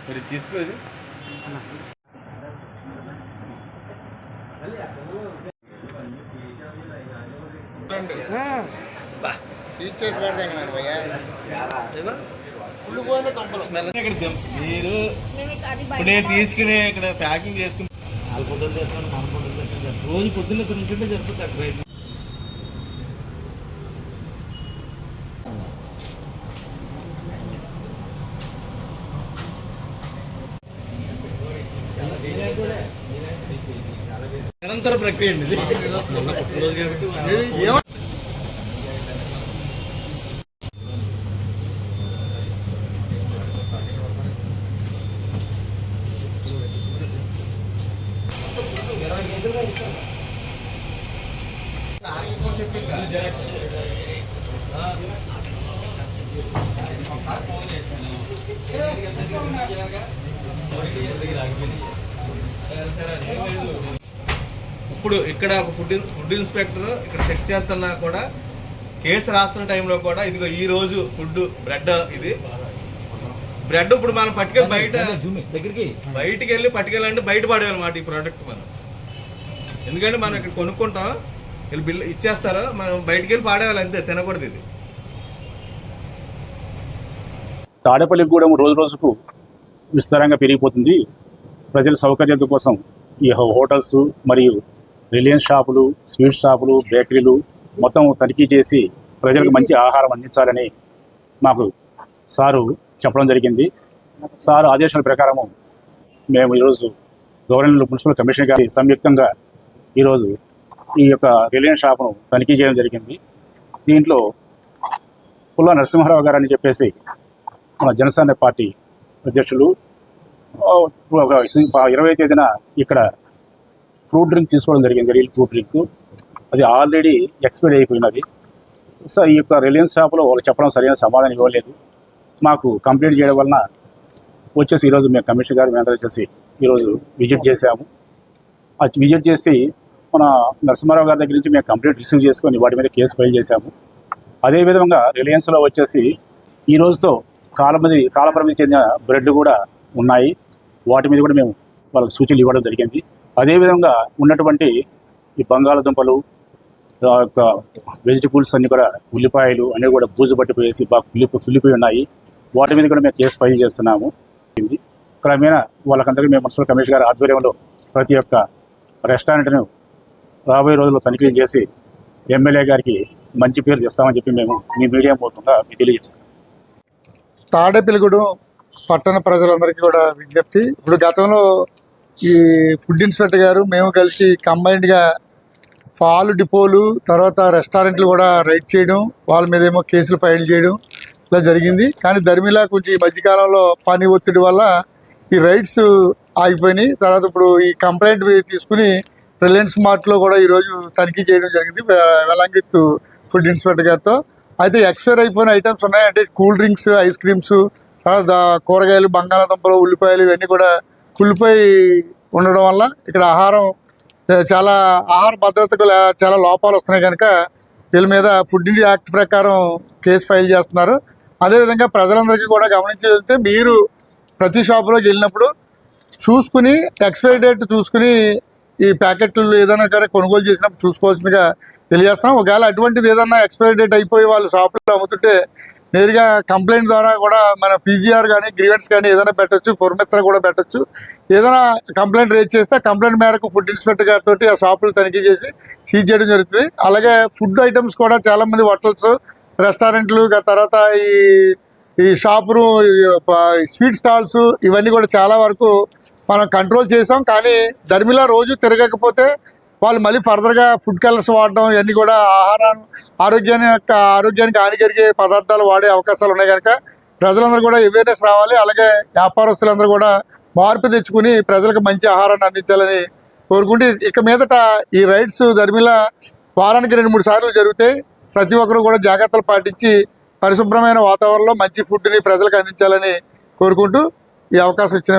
మరి తీసుకుని మీరు ఇప్పుడు నేను తీసుకుని ఇక్కడ ప్యాకింగ్ చేసుకుని రోజు పొద్దున్న తింటుంటే జరుగుతుంది. నిరంతర ప్రక్రియ అండి ఇది. మొన్న పుట్టినరోజు కాబట్టి ఇప్పుడు ఇక్కడ ఒక ఫుడ్ ఇన్స్పెక్టర్ ఇక్కడ చెక్ చేస్తున్నా కూడా కేసు రాస్తున్న టైంలో కూడా ఇదిగో ఈ రోజు ఫుడ్ బ్రెడ్ ఇది బ్రెడ్ ఇప్పుడు మనం పట్టుకెళ్ళి బయటికి వెళ్ళి పట్టుకెళ్ళాలంటే బయట పడేయాలన్నమాట ఈ ప్రోడక్ట్ మనం. ఎందుకంటే మనం ఇక్కడ కొనుక్కుంటాం, వీళ్ళు బిల్లు ఇచ్చేస్తారు, మనం బయటికి వెళ్ళి పాడేయాలి అంతే, తినకూడదు ఇది. తాడేపల్లిగూడెం రోజు రోజుకు విస్తారంగా పెరిగిపోతుంది. ప్రజల సౌకర్యం కోసం ఈ హోటల్స్ మరియు రిలయన్స్ షాపులు, స్వీట్ షాపులు, బేకరీలు మొత్తం తనిఖీ చేసి ప్రజలకు మంచి ఆహారం అందించాలని మాకు సారు చెప్పడం జరిగింది. సారు ఆదేశాల ప్రకారము మేము ఈరోజు గవర్నమెంట్ మున్సిపల్ కమిషనర్ గారి సంయుక్తంగా ఈరోజు ఈ యొక్క రిలయన్స్ షాపును తనిఖీ చేయడం జరిగింది. దీంట్లో పుల్ల నరసింహారావు గారు అని చెప్పేసి మన జనసేన పార్టీ అధ్యక్షులు 20వ తేదీన ఇక్కడ ఫ్రూట్ డ్రింక్ తీసుకోవడం జరిగింది. రియల్ ఫ్రూట్ డ్రింక్ అది ఆల్రెడీ ఎక్స్పైర్ అయిపోయినది. సో ఈ యొక్క రిలయన్స్ షాపులో వాళ్ళు చెప్పడం సరైన సమాధానం ఇవ్వలేదు. మాకు కంప్లైంట్ చేయడం వలన వచ్చేసి ఈరోజు మేము కమిషనర్ గారు మేము వచ్చేసి ఈరోజు విజిట్ చేసాము. అది విజిట్ చేసి మన నరసింహారావు గారి దగ్గర నుంచి మేము కంప్లైంట్ రిసీవ్ చేసుకొని వాటి మీద కేసు ఫైల్ చేశాము. అదేవిధంగా రిలయన్స్లో వచ్చేసి ఈ రోజుతో కాలపరిమితి చెందిన బ్రెడ్ కూడా ఉన్నాయి. వాటి మీద కూడా మేము వాళ్ళకి సూచనలు ఇవ్వడం జరిగింది. అదేవిధంగా ఉన్నటువంటి ఈ బంగాళదుంపలు, వెజిటబుల్స్ అన్నీ కూడా, ఉల్లిపాయలు అన్నీ కూడా బూజు పట్టిపోయేసి బాగా కుళ్ళిపోయి ఉన్నాయి. వాటి మీద కూడా మేము కేసు ఫైల్ చేస్తున్నాము. క్రమేణా వాళ్ళకందరికీ మేము మున్సిపల్ కమిషనర్ గారి ఆధ్వర్యంలో ప్రతి ఒక్క రెస్టారెంట్ను రాబోయే రోజుల్లో తనిఖీ చేసి ఎమ్మెల్యే గారికి మంచి పేరు తెస్తామని చెప్పి మేము మీ మీడియా మూలంగా మీకు తెలియజేస్తాం. తాడేపల్లిగూడెం పట్టణ ప్రజలందరికీ కూడా విజ్ఞప్తి. ఇప్పుడు గతంలో ఈ ఫుడ్ ఇన్స్పెక్టర్ గారు మేము కలిసి కంబైన్డ్గా పాలు డిపోలు, తర్వాత రెస్టారెంట్లు కూడా రైడ్ చేయడం, వాళ్ళ మీద ఏమో కేసులు ఫైల్ చేయడం ఇలా జరిగింది. కానీ ధర్మిలా కొంచెం ఈ మధ్యకాలంలో పని ఒత్తిడి వల్ల ఈ రైడ్స్ ఆగిపోయినాయి. తర్వాత ఇప్పుడు ఈ కంప్లైంట్ తీసుకుని రిలయన్స్ మార్ట్లో కూడా ఈరోజు తనిఖీ చేయడం జరిగింది వెలంగిత్ ఫుడ్ ఇన్స్పెక్టర్ గారితో. అయితే ఎక్స్పైర్ అయిపోయిన ఐటమ్స్ ఉన్నాయి. అంటే కూల్ డ్రింక్స్, ఐస్ క్రీమ్స్, తర్వాత కూరగాయలు, బంగాళాదుంపలు, ఉల్లిపాయలు ఇవన్నీ కూడా కుళ్ళిపోయి ఉండడం వల్ల ఇక్కడ ఆహార భద్రతకు చాలా లోపాలు వస్తున్నాయి. కనుక వీళ్ళ మీద ఫుడ్ యాక్ట్ ప్రకారం కేసు ఫైల్ చేస్తున్నారు. అదేవిధంగా ప్రజలందరికీ కూడా గమనించాలంటే మీరు ప్రతి షాపులోకి వెళ్ళినప్పుడు చూసుకుని ఎక్స్పైరీ డేట్ చూసుకుని ఈ ప్యాకెట్లు ఏదైనా కానీ కొనుగోలు చేసినప్పుడు చూసుకోవాల్సిందిగా తెలియజేస్తున్నాం. ఒకవేళ అటువంటిది ఏదన్నా ఎక్స్పైరీ డేట్ అయిపోయి వాళ్ళు షాపులో అమ్ముతుంటే నేరుగా కంప్లైంట్ ద్వారా కూడా మన పీజీఆర్ కానీ గ్రీవెన్స్ కానీ ఏదైనా పెట్టచ్చు, పురమిత్ర కూడా పెట్టచ్చు. ఏదైనా కంప్లైంట్ రేజ్ చేస్తే కంప్లైంట్ మేరకు ఫుడ్ ఇన్స్పెక్టర్ గారితో ఆ షాపులు తనిఖీ చేసి సీజ్ చేయడం జరుగుతుంది. అలాగే ఫుడ్ ఐటమ్స్ కూడా చాలామంది హోటల్స్, రెస్టారెంట్లు, తర్వాత ఈ షాపులు, స్వీట్ స్టాల్స్ ఇవన్నీ కూడా చాలా వరకు మనం కంట్రోల్ చేసాం. కానీ ధర్మిలా రోజు తిరగకపోతే వాళ్ళు మళ్ళీ ఫర్దర్గా ఫుడ్ కలర్స్ వాడడం ఇవన్నీ కూడా ఆరోగ్యానికి హాని కలిగే పదార్థాలు వాడే అవకాశాలు ఉన్నాయి. కనుక ప్రజలందరూ కూడా అవేర్నెస్ రావాలి. అలాగే వ్యాపారస్తులందరూ కూడా మార్పు తెచ్చుకుని ప్రజలకు మంచి ఆహారాన్ని అందించాలని కోరుకుంటే ఇక మీదట ఈ రైడ్స్ ధర్మిలా వారానికి 2-3 సార్లు జరుగుతాయి. ప్రతి ఒక్కరూ కూడా జాగ్రత్తలు పాటించి పరిశుభ్రమైన వాతావరణంలో మంచి ఫుడ్ని ప్రజలకు అందించాలని కోరుకుంటూ ఈ అవకాశం ఇచ్చిన